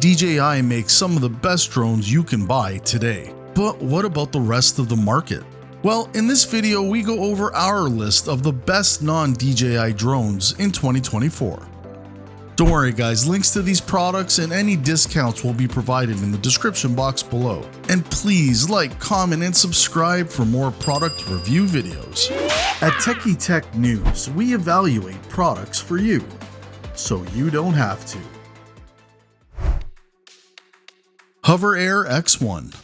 DJI makes some of the best drones you can buy today. But what about the rest of the market? Well, in this video we go over our list of the best non-DJI drones in 2024. Don't worry guys, links to these products and any discounts will be provided in the description box below. And please like, comment, and subscribe for more product review videos. At Techie Tech News, we evaluate products for you, so you don't have to. Hover Air X1.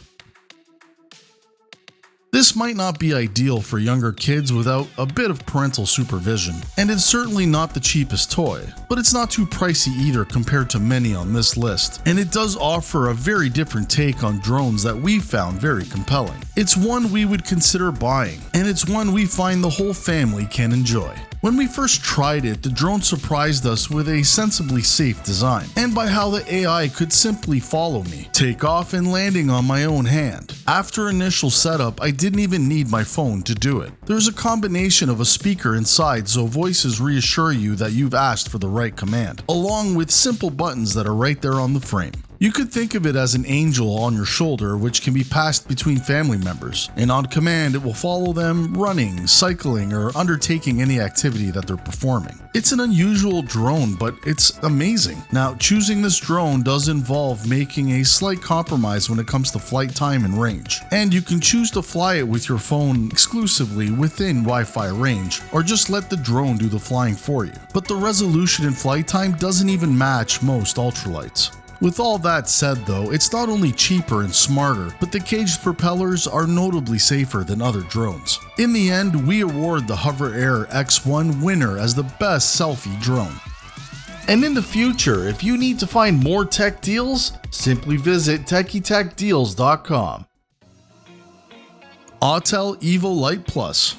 This might not be ideal for younger kids without a bit of parental supervision, and it's certainly not the cheapest toy, but it's not too pricey either compared to many on this list, and it does offer a very different take on drones that we found very compelling. It's one we would consider buying, and it's one we find the whole family can enjoy. When we first tried it, the drone surprised us with a sensibly safe design, and by how the AI could simply follow me, take off and landing on my own hand. After initial setup, I didn't even need my phone to do it. There's a combination of a speaker inside so voices reassure you that you've asked for the right command, along with simple buttons that are right there on the frame. You could think of it as an angel on your shoulder which can be passed between family members, and on command it will follow them running, cycling, or undertaking any activity that they're performing. It's an unusual drone, but it's amazing. Now, choosing this drone does involve making a slight compromise when it comes to flight time and range, and you can choose to fly it with your phone exclusively within Wi-Fi range, or just let the drone do the flying for you. But the resolution and flight time doesn't even match most ultralights. With all that said though, it's not only cheaper and smarter, but the caged propellers are notably safer than other drones. In the end, we award the Hover Air X1 winner as the best selfie drone. And in the future, if you need to find more tech deals, simply visit TechieTechDeals.com. Autel Evo Lite Plus.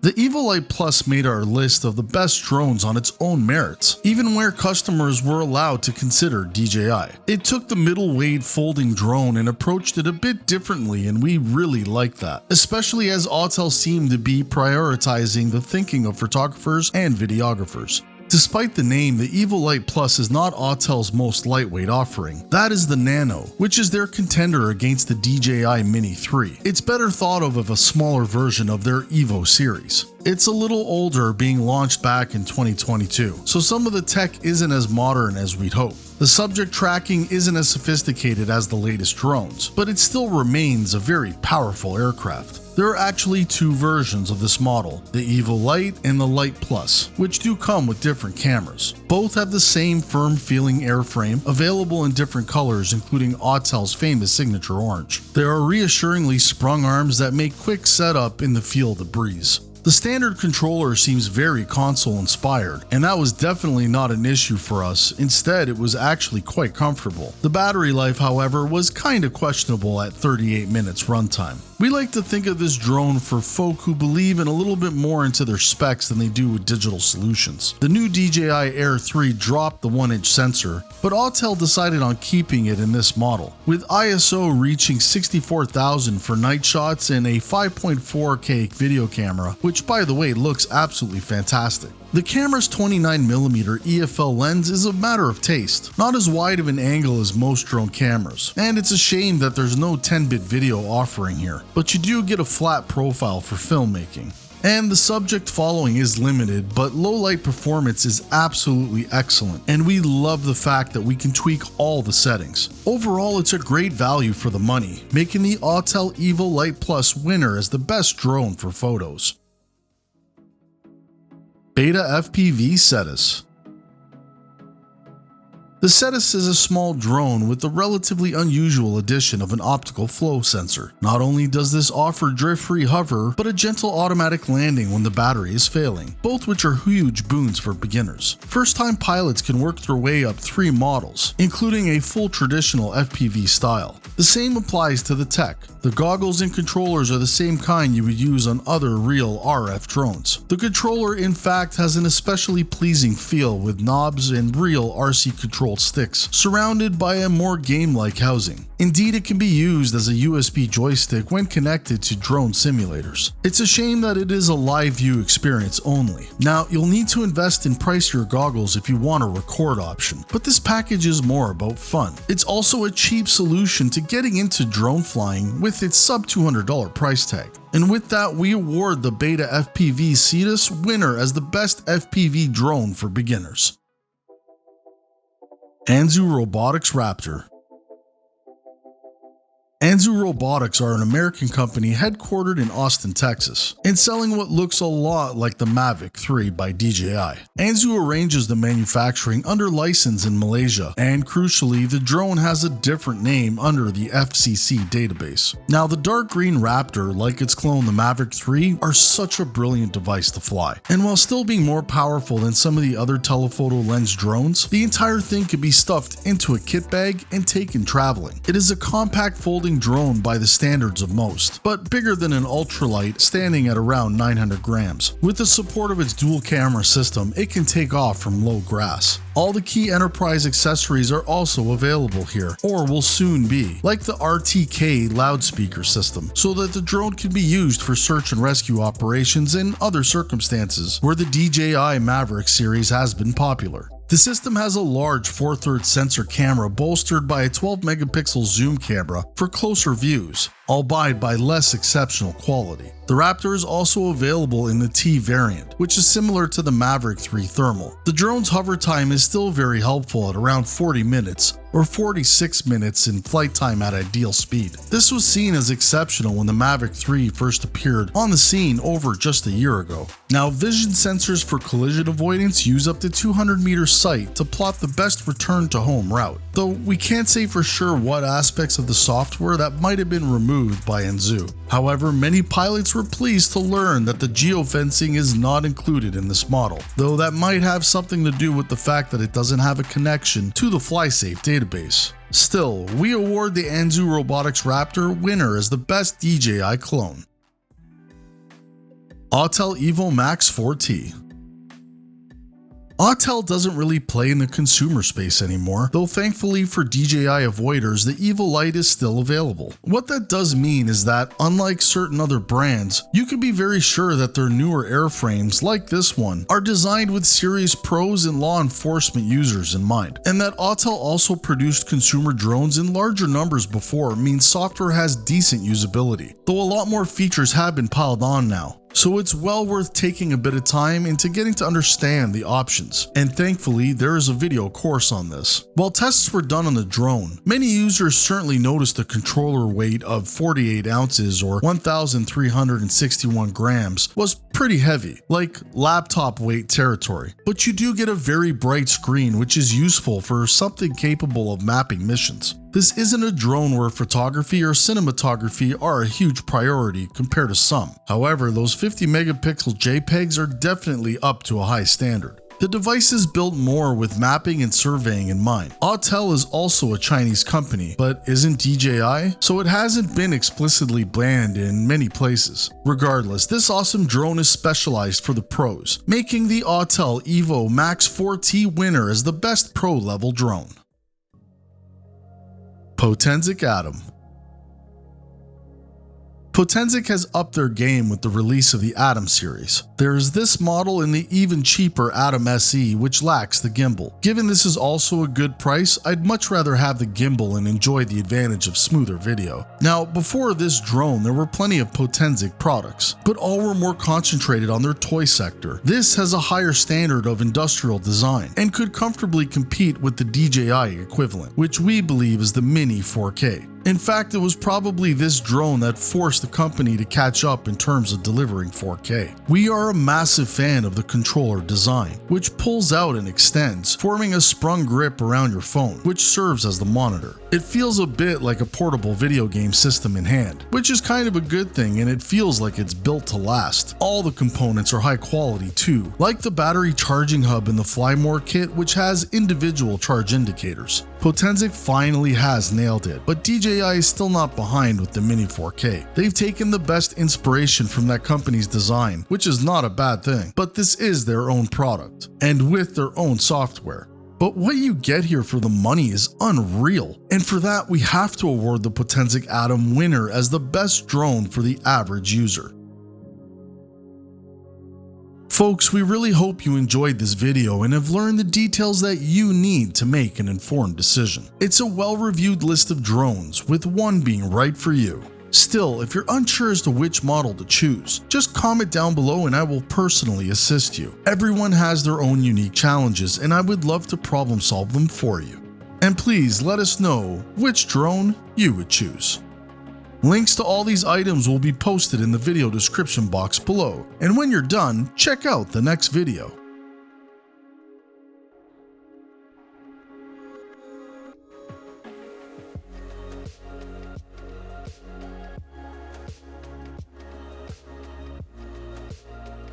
The Evo Lite Plus made our list of the best drones on its own merits, even where customers were allowed to consider DJI. It took the middleweight folding drone and approached it a bit differently, and we really liked that, especially as Autel seemed to be prioritizing the thinking of photographers and videographers. Despite the name, the Evo Lite Plus is not Autel's most lightweight offering. That is the Nano, which is their contender against the DJI Mini 3. It's better thought of as a smaller version of their Evo series. It's a little older, being launched back in 2022, so some of the tech isn't as modern as we'd hope. The subject tracking isn't as sophisticated as the latest drones, but it still remains a very powerful aircraft. There are actually two versions of this model, the Evo Lite and the Lite Plus, which do come with different cameras. Both have the same firm-feeling airframe, available in different colors including Autel's famous signature orange. There are reassuringly sprung arms that make quick setup in the feel of the breeze. The standard controller seems very console-inspired, and that was definitely not an issue for us. Instead, it was actually quite comfortable. The battery life, however, was kinda questionable at 38 minutes runtime. We like to think of this drone for folk who believe in a little bit more into their specs than they do with digital solutions. The new DJI Air 3 dropped the 1-inch sensor, but Autel decided on keeping it in this model, with ISO reaching 64,000 for night shots and a 5.4K video camera, which by the way looks absolutely fantastic. The camera's 29mm EFL lens is a matter of taste, not as wide of an angle as most drone cameras, and it's a shame that there's no 10-bit video offering here, but you do get a flat profile for filmmaking. And the subject following is limited, but low light performance is absolutely excellent, and we love the fact that we can tweak all the settings. Overall, it's a great value for the money, making the Autel Evo Lite Plus winner as the best drone for photos. Beta FPV Cetus. The Cetus is a small drone with the relatively unusual addition of an optical flow sensor. Not only does this offer drift-free hover, but a gentle automatic landing when the battery is failing, both which are huge boons for beginners. First-time pilots can work their way up 3 models, including a full traditional FPV style. The same applies to the tech. The goggles and controllers are the same kind you would use on other real RF drones. The controller in fact has an especially pleasing feel with knobs and real RC controlled sticks, surrounded by a more game-like housing. Indeed, it can be used as a USB joystick when connected to drone simulators. It's a shame that it is a live view experience only. Now, you'll need to invest in pricier goggles if you want a record option, but this package is more about fun. It's also a cheap solution to getting into drone flying with its sub $200 price tag. And with that, we award the Beta FPV Cetus winner as the best FPV drone for beginners. Anzu Robotics Raptor. Anzu Robotics are an American company headquartered in Austin, Texas, and selling what looks a lot like the Mavic 3 by DJI. Anzu arranges the manufacturing under license in Malaysia, and crucially, the drone has a different name under the FCC database. Now, the dark green Raptor, like its clone the Mavic 3, are such a brilliant device to fly. And while still being more powerful than some of the other telephoto lens drones, the entire thing can be stuffed into a kit bag and taken traveling. It is a compact folding drone by the standards of most, but bigger than an ultralight, standing at around 900 grams. With the support of its dual camera system, it can take off from low grass. All the key enterprise accessories are also available here, or will soon be, like the RTK loudspeaker system, so that the drone can be used for search and rescue operations and other circumstances where the DJI Maverick series has been popular. The system has a large 4/3 sensor camera bolstered by a 12 megapixel zoom camera for closer views, albeit by less exceptional quality. The Raptor is also available in the T variant, which is similar to the Maverick 3 thermal. The drone's hover time is still very helpful at around 40 minutes, or 46 minutes in flight time at ideal speed. This was seen as exceptional when the Mavic 3 first appeared on the scene over just a year ago. Now, vision sensors for collision avoidance use up to 200 meter sight to plot the best return to home route, though we can't say for sure what aspects of the software that might have been removed by Anzu. However, many pilots were pleased to learn that the geofencing is not included in this model, though that might have something to do with the fact that it doesn't have a connection to the FlySafe database. Still, we award the Anzu Robotics Raptor winner as the best DJI clone. Autel Evo Max 4T. Autel doesn't really play in the consumer space anymore, though thankfully for DJI avoiders, the Evo Lite is still available. What that does mean is that, unlike certain other brands, you can be very sure that their newer airframes, like this one, are designed with serious pros and law enforcement users in mind. And that Autel also produced consumer drones in larger numbers before means software has decent usability, though a lot more features have been piled on now. So it's well worth taking a bit of time into getting to understand the options, and thankfully there is a video course on this. While tests were done on the drone, many users certainly noticed the controller weight of 48 ounces or 1,361 grams was pretty heavy, like laptop weight territory. But you do get a very bright screen, which is useful for something capable of mapping missions. This isn't a drone where photography or cinematography are a huge priority compared to some. However, those 50 megapixel JPEGs are definitely up to a high standard. The device is built more with mapping and surveying in mind. Autel is also a Chinese company, but isn't DJI, so it hasn't been explicitly banned in many places. Regardless, this awesome drone is specialized for the pros, making the Autel Evo Max 4T winner as the best pro level drone. Potensic Atom. Potensic has upped their game with the release of the Atom series. There is this model in the even cheaper Atom SE, which lacks the gimbal. Given this is also a good price, I'd much rather have the gimbal and enjoy the advantage of smoother video. Now, before this drone, there were plenty of Potensic products, but all were more concentrated on their toy sector. This has a higher standard of industrial design and could comfortably compete with the DJI equivalent, which we believe is the Mini 4K. In fact, it was probably this drone that forced the company to catch up in terms of delivering 4K. We are a massive fan of the controller design, which pulls out and extends, forming a sprung grip around your phone, which serves as the monitor. It feels a bit like a portable video game system in hand, which is kind of a good thing, and it feels like it's built to last. All the components are high quality too, like the battery charging hub in the Flymore kit, which has individual charge indicators. Potensic finally has nailed it, but DJI is still not behind with the Mini 4K. They've taken the best inspiration from that company's design, which is not a bad thing, but this is their own product, and with their own software. But what you get here for the money is unreal, and for that we have to award the Potensic Atom winner as the best drone for the average user. Folks, we really hope you enjoyed this video and have learned the details that you need to make an informed decision. It's a well-reviewed list of drones, with one being right for you. Still, if you're unsure as to which model to choose, just comment down below and I will personally assist you. Everyone has their own unique challenges and I would love to problem solve them for you. And please let us know which drone you would choose. Links to all these items will be posted in the video description box below, and when you're done, check out the next video.